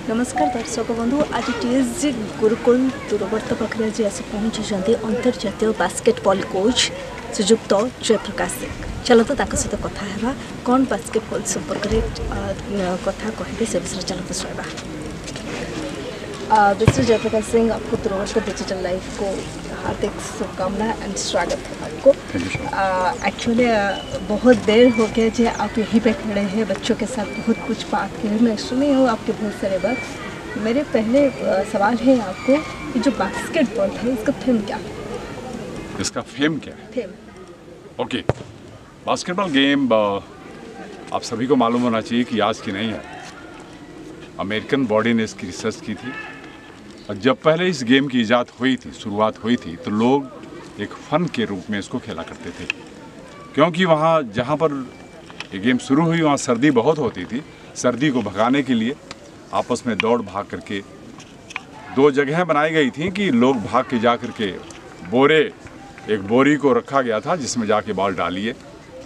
नमस्कार दर्शक बंधु। आज टीएसजी गुरुकुल दूरवर्त पाखे आज आसी पहुंची अंतर्जातीय बास्केटबॉल कोच श्रीजुक्त जयप्रकाश सिंह। चलते सहित कथा है कौन बास्केटबॉल संपर्क में कथा कहे से विषय चलते शुणा। मिस्टर जयप्रकाश सिंह, आपको दूरवर्त डिजिटल लाइफ को हार्दिक शुभकामना एंड स्वागत है आपको। एक्चुअली बहुत देर हो गया जी आप यहीं पे खड़े हैं, बच्चों के साथ बहुत कुछ बात करें, मैं सुनी हूँ आपके बहुत सारे बात। मेरे पहले सवाल है आपको कि जो बास्केटबॉल है इसका फेम क्या है? इसका फेम क्या है? फेम ओके, बास्केटबॉल गेम आप सभी को मालूम होना चाहिए कि आज की नहीं है। अमेरिकन बॉडी ने इसकी रिसर्च की थी और जब पहले इस गेम की इजाद हुई थी, शुरुआत हुई थी, तो लोग एक फ़न के रूप में इसको खेला करते थे, क्योंकि वहाँ जहाँ पर ये गेम शुरू हुई वहाँ सर्दी बहुत होती थी। सर्दी को भगाने के लिए आपस में दौड़ भाग करके दो जगहें बनाई गई थी कि लोग भाग के जा करके एक बोरी को रखा गया था जिसमें जाके बॉल डालिए,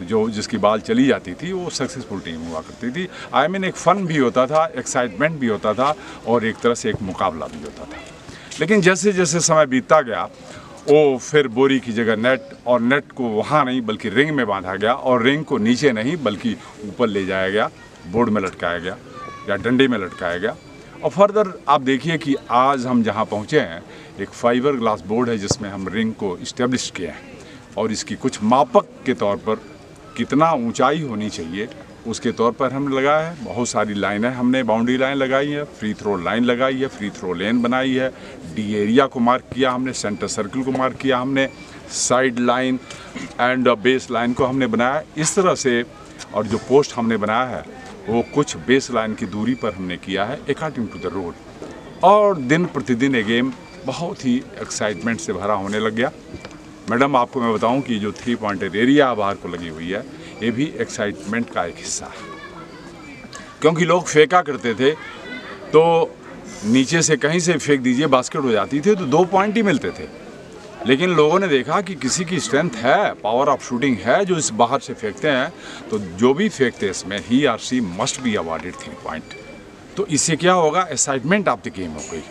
जो जिसकी बॉल चली जाती थी वो सक्सेसफुल टीम हुआ करती थी। आई मीन एक फ़न भी होता था, एक्साइटमेंट भी होता था और एक तरह से एक मुकाबला भी होता था। लेकिन जैसे जैसे समय बीतता गया वो फिर बोरी की जगह नेट, और नेट को वहाँ नहीं बल्कि रिंग में बांधा गया, और रिंग को नीचे नहीं बल्कि ऊपर ले जाया गया, बोर्ड में लटकाया गया या डंडे में लटकाया गया। और फर्दर आप देखिए कि आज हम जहाँ पहुँचे हैं एक फाइबर ग्लास बोर्ड है जिसमें हम रिंग को इस्टेब्लिश किए हैं, और इसकी कुछ मापक के तौर पर कितना ऊंचाई होनी चाहिए उसके तौर पर हमने लगाया है। बहुत सारी लाइनें हमने, बाउंड्री लाइन लगाई है, फ्री थ्रो लाइन लगाई है, फ्री थ्रो लेन बनाई है, डी एरिया को मार्क किया हमने, सेंटर सर्कल को मार्क किया हमने, side line and base line को हमने बनाया इस तरह से। और जो पोस्ट हमने बनाया है वो कुछ बेस लाइन की दूरी पर हमने किया है अकॉर्डिंग टू द रोड। और दिन प्रतिदिन ये गेम बहुत ही एक्साइटमेंट से भरा होने लग गया। मैडम, आपको मैं बताऊं कि जो 3 पॉइंटेड एरिया बाहर को लगी हुई है ये भी एक्साइटमेंट का एक हिस्सा है, क्योंकि लोग फेंका करते थे तो नीचे से कहीं से फेंक दीजिए बास्केट हो जाती थी तो 2 पॉइंट ही मिलते थे। लेकिन लोगों ने देखा कि किसी की स्ट्रेंथ है, पावर ऑफ शूटिंग है, जो इस बाहर से फेंकते हैं, तो जो भी फेंकते हैं इसमें he or she must be awarded 3 point. तो इससे क्या होगा, एक्साइटमेंट ऑफ द गेम हो गई,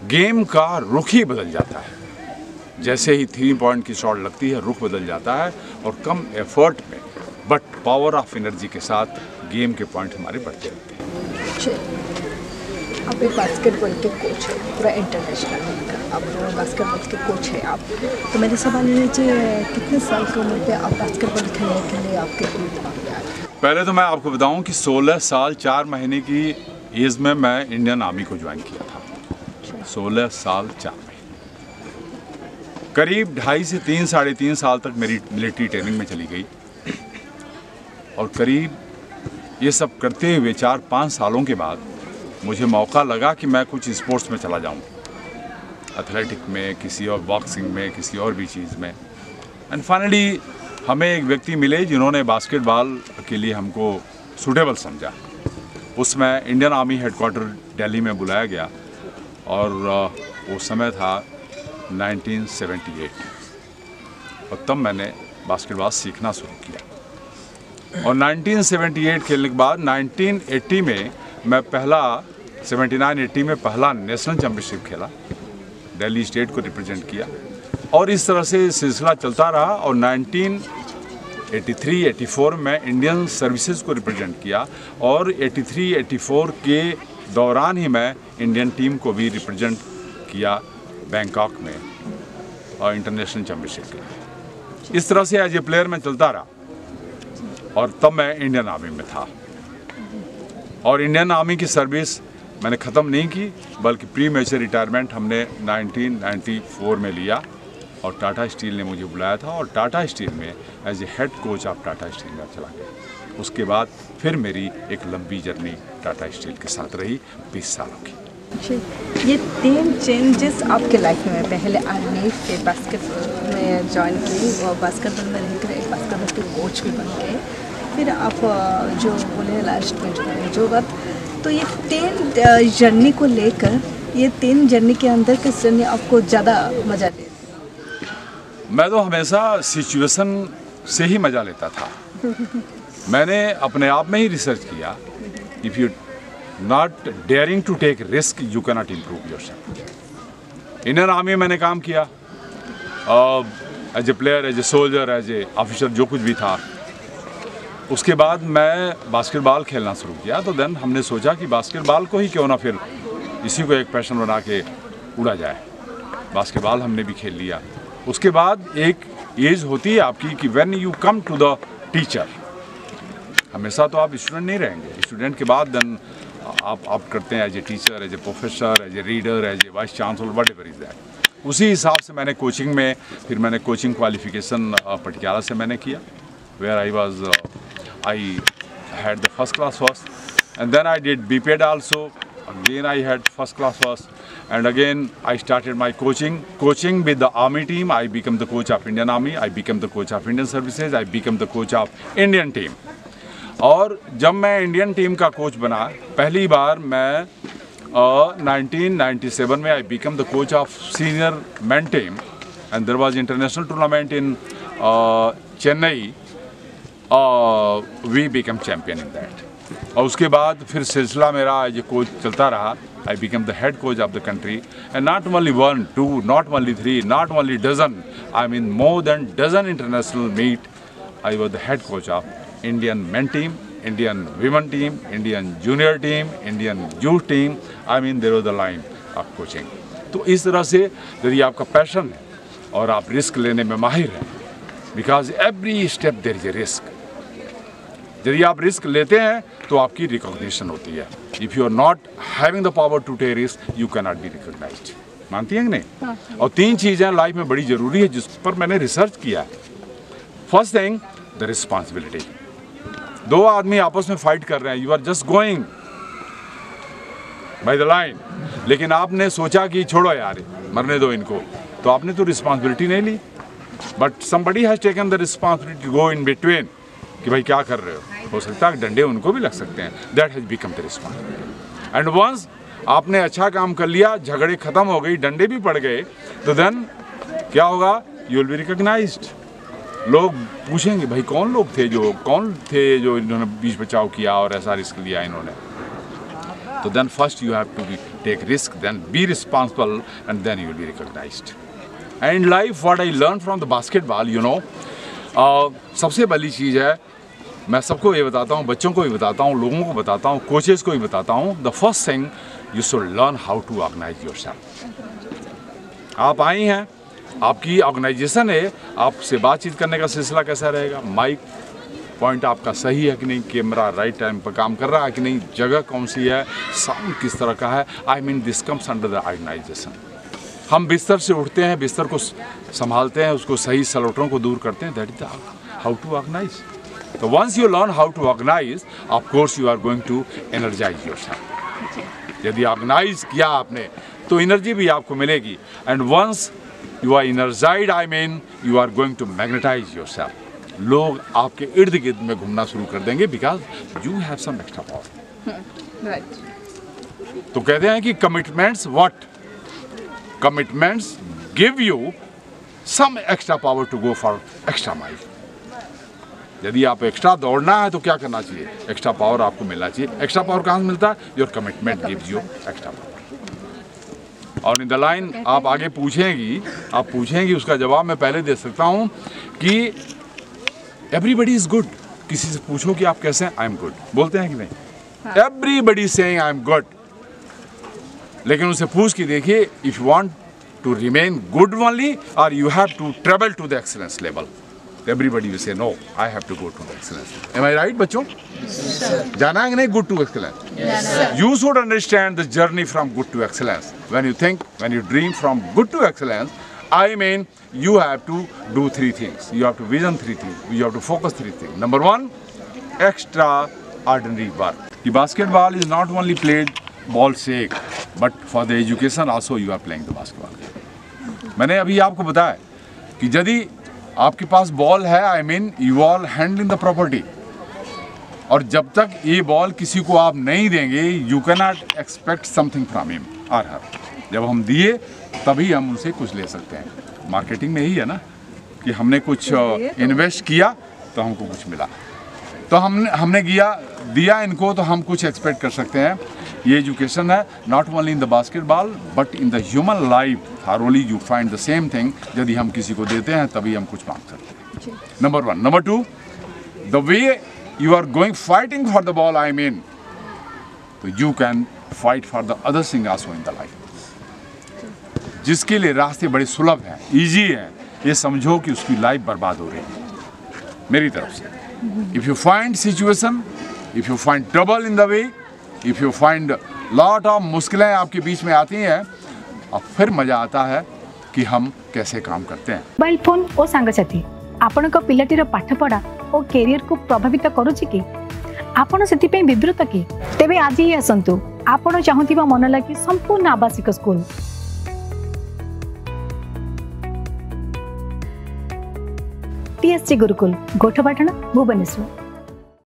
गेम का रुख ही बदल जाता है। जैसे ही 3 पॉइंट की शॉट लगती है रुख बदल जाता है, और कम एफर्ट में बट पावर ऑफ एनर्जी के साथ गेम के पॉइंट हमारे बढ़ते रहते हैं। आप एक बास्केटबॉल के कोच हैं, पूरा इंटरनेशनल आप बास्केटबॉल के कोच हैं आप, तो मेरे सवाल ये कितने साल की उम्र पे आप बास्केटबॉल खेलने के लिए आपके दिमाग में आए? पहले तो मैं आपको बताऊं कि 16 साल 4 महीने की एज में मैं इंडियन आर्मी को ज्वाइन किया था। 16 साल 4 महीने, करीब 2.5 से 3 साढ़े 3 साल तक मेरी मिलिट्री ट्रेनिंग में चली गई, और करीब ये सब करते हुए 4-5 सालों के बाद मुझे मौका लगा कि मैं कुछ स्पोर्ट्स में चला जाऊं, एथलेटिक में, किसी और बॉक्सिंग में, किसी और भी चीज़ में। एंड फाइनली हमें एक व्यक्ति मिले जिन्होंने बास्केटबॉल के लिए हमको सूटेबल समझा। उसमें इंडियन आर्मी हेडक्वार्टर दिल्ली में बुलाया गया, और वो समय था 1978, और तब मैंने बास्केटबॉल सीखना शुरू किया। और 1978 खेलने के बाद 1980 में मैं 79-80 में पहला नेशनल चैम्पियनशिप खेला, दिल्ली स्टेट को रिप्रेजेंट किया, और इस तरह से सिलसिला चलता रहा। और 1983-84 में इंडियन सर्विसेज को रिप्रेजेंट किया, और 83-84 के दौरान ही मैं इंडियन टीम को भी रिप्रेजेंट किया बैंकॉक में और इंटरनेशनल चैम्पियनशिप के लिए। इस तरह से एज ए प्लेयर में चलता रहा, और तब मैं इंडियन आर्मी में था। और इंडियन आर्मी की सर्विस मैंने ख़त्म नहीं की, बल्कि प्री मेजर रिटायरमेंट हमने 1994 में लिया, और टाटा स्टील ने मुझे बुलाया था, और टाटा स्टील में as a head coach of Tata Steel में चला गया। उसके बाद फिर मेरी एक लंबी जर्नी टाटा स्टील के साथ रही 20 सालों की। ये 3 चेंजेस आपके लाइफ में, पहले आर्मी, फिर बास्केटबॉल में ज्वाइन की, और बास्केटबॉल में रहकर एक बास्केटबॉल के कोच भी बन गए, फिर आप जो बोले लास्ट में जो बात, तो ये 3 जर्नी को लेकर, ये 3 जर्नी के अंदर किस जर्नी आपको ज़्यादा मज़ा दे? मैं तो हमेशा सिचुएशन से ही मज़ा लेता था। मैंने अपने आप में ही रिसर्च किया, if you not daring to take risk, you cannot improve yourself. Indian army में मैंने काम किया, as a player, as a soldier, as a officer, जो कुछ भी था। उसके बाद मैं बास्केटबॉल खेलना शुरू किया, तो देन हमने सोचा कि बास्केटबॉल को ही क्यों ना फिर इसी को एक पैशन बना के उड़ा जाए। बास्केटबॉल हमने भी खेल लिया। उसके बाद एक एज होती है आपकी कि when you come to the teacher, हमेशा तो आप स्टूडेंट नहीं रहेंगे। स्टूडेंट के बाद देन आप करते हैं as a teacher, as a professor, as a reader, as a vice chancellor, whatever is that. उसी हिसाब से मैंने कोचिंग में, फिर मैंने कोचिंग क्वालिफिकेशन पटियाला से मैंने किया, where I had the first class first, and then I did BPED also, again I had first class first, and again I started my coaching with the army team. I became the coach of Indian Army, I became the coach of Indian Services, I became the coach of Indian team. और जब मैं Indian team का coach बना पहली बार, मैं 1997 में I became the coach of senior men team, and there was international tournament in Chennai. We became champion in that. और उसके बाद फिर सिलसिला मेरा ये कोच चलता रहा। I became the head coach of the country, and not only 1, 2, not only 3, not only dozen, I mean more than dozen international meet. I was the head coach of Indian men team, Indian women team, Indian junior team, Indian youth team. I mean there was the line of coaching. तो इस तरह से यदि आपका passion है और आप risk लेने में माहिर हैं, because every step there is a risk. यदि आप रिस्क लेते हैं तो आपकी रिकॉग्निशन होती है। If you are not having the power to take risk, you can not be recognised. मानती हैं कि नहीं? और 3 चीज़ें लाइफ में बड़ी ज़रूरी है जिस पर मैंने रिसर्च किया है। First thing, the responsibility. 2 आदमी आपस में फाइट कर रहे हैं, you are just going by the line, लेकिन आपने सोचा कि छोड़ो यार, मरने दो इनको, तो आपने तो रिस्पॉन्सिबिलिटी नहीं ली। But somebody has taken the responsibility to go in between, कि भाई क्या कर रहे हो सकता है डंडे उनको भी लग सकते हैं। That has become the responsibility. And once आपने अच्छा काम कर लिया, झगड़े खत्म हो गई, डंडे भी पड़ गए, तो देन क्या होगा? You will be recognised. लोग पूछेंगे भाई कौन थे जो इन्होंने बीच बचाव किया और ऐसा रिस्क लिया इन्होंने। तो then first you have to be take risk, then be responsible, and then you will be recognised. And life what I learn from the basketball, you know, सबसे पहली चीज़ है, मैं सबको ये बताता हूँ, बच्चों को भी बताता हूँ, लोगों को बताता हूँ, कोचेज़ को भी बताता हूँ, the first thing you should learn how to organise yourself. आप आई हैं, आपकी ऑर्गेनाइजेशन है, आपसे बातचीत करने का सिलसिला कैसा रहेगा, माइक पॉइंट आपका सही है कि नहीं, कैमरा राइट टाइम पर काम कर रहा है कि नहीं, जगह कौन सी है, साउंड किस तरह का है। I mean this comes under the organisation. हम बिस्तर से उठते हैं, बिस्तर को संभालते हैं, उसको सही सलोटों को दूर करते हैं, that is how to organise. तो once you learn how to organise, of course you are going to energise yourself. यदि ऑर्गेनाइज किया आपने तो एनर्जी भी आपको मिलेगी, and once you are energised, I mean you are going to magnetise yourself. लोग आपके इर्द गिर्द में घूमना शुरू कर देंगे, because you have some extra power. तो कहते हैं कि commitments what, commitments give you some extra power to go for extra mile. यदि आप एक्स्ट्रा दौड़ना है तो क्या करना चाहिए? एक्स्ट्रा पावर आपको मिलना चाहिए। एक्स्ट्रा पावर कहाँ से मिलता है? Your commitment gives you extra power. और इन द लाइन आप आगे पूछेंगी, उसका जवाब मैं पहले दे सकता हूँ कि एवरीबडी इज गुड। किसी से पूछो कि आप कैसे हैं, आई एम गुड, बोलते हैं कि नहीं? Everybody saying I am good, लेकिन उनसे पूछ के देखिए, if you want to remain good only और you have to travel to the excellence level, everybody will say no, I have to go to the excellence. Am I right, बच्चों? जाना है कि नहीं good to excellence? Yes, sir. You should understand the journey from good to excellence. When you think, when you dream from good to excellence, I mean you have to do 3 things. You have to vision 3 things. You have to focus 3 things. Number 1, extraordinary work. The basketball is not only played ball sake, but for the education also you are playing the basketball. मैंने अभी आपको बताया कि यदि आपके पास ball है, I mean you are handling the property, और जब तक ये बॉल किसी को आप नहीं देंगे, you can not expect something from him और हर। जब हम दिए तभी हम उनसे कुछ ले सकते हैं। मार्केटिंग में यही है ना, कि हमने कुछ इन्वेस्ट किया तो हमको कुछ मिला, तो हमने दिया इनको तो हम कुछ एक्सपेक्ट कर सकते हैं। ये एजुकेशन है not only in the basketball but in the human life thoroughly you find the same thing. यदि हम किसी को देते हैं तभी हम कुछ मांग सकते हैं। Number 1। Number 2, the way you are going fighting for the ball, I mean, तो you can fight for the other thing also in the life. जिसके लिए रास्ते बड़े सुलभ हैं, इजी हैं, ये समझो कि उसकी लाइफ बर्बाद हो रही है मेरी तरफ से। If you find situation, if you find trouble in the way, if you find lot of मुश्किलें आपके बीच में आती हैं, अब फिर मजा आता है कि हम कैसे काम करते हैं। मोबाइल फोन और सांगसाथी आपण पिलाटीर पाठपढ़ा और कैरियर को प्रभावित करुछि कि आपण से विवृत कि तेबे आज ही आसतु आपण चाहूथिबा मन लगी संपूर्ण आवासिक स्कूल TSC गुरुकुल गोठपाटण भुवनेश्वर।